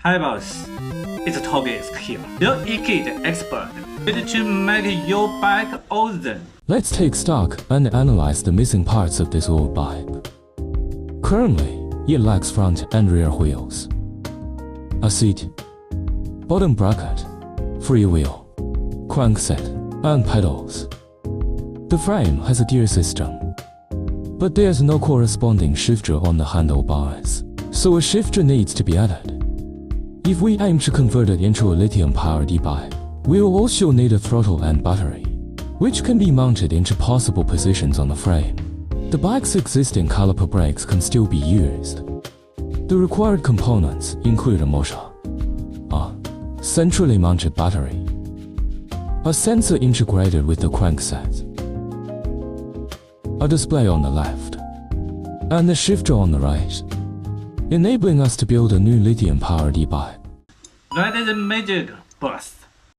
Hi boss, it's Togeist here, your EBIKE expert, ready to make your bike awesome. Let's take stock and analyze the missing parts of this old bike. Currently, it lacks front and rear wheels, a seat, bottom bracket, freewheel, crankset, and pedals. The frame has a gear system, but there's no corresponding shifter on the handlebars, so a shifter needs to be added. If we aim to convert it into a lithium-powered e-bike, we'll also need a throttle and battery, which can be mounted into possible positions on the frame. The bike's existing caliper brakes can still be used. The required components include a motor, a centrally mounted battery, a sensor integrated with the crankset, a display on the left, and a shifter on the right, enabling us to build a new lithium-powered e-bike. Right as the magic, boss.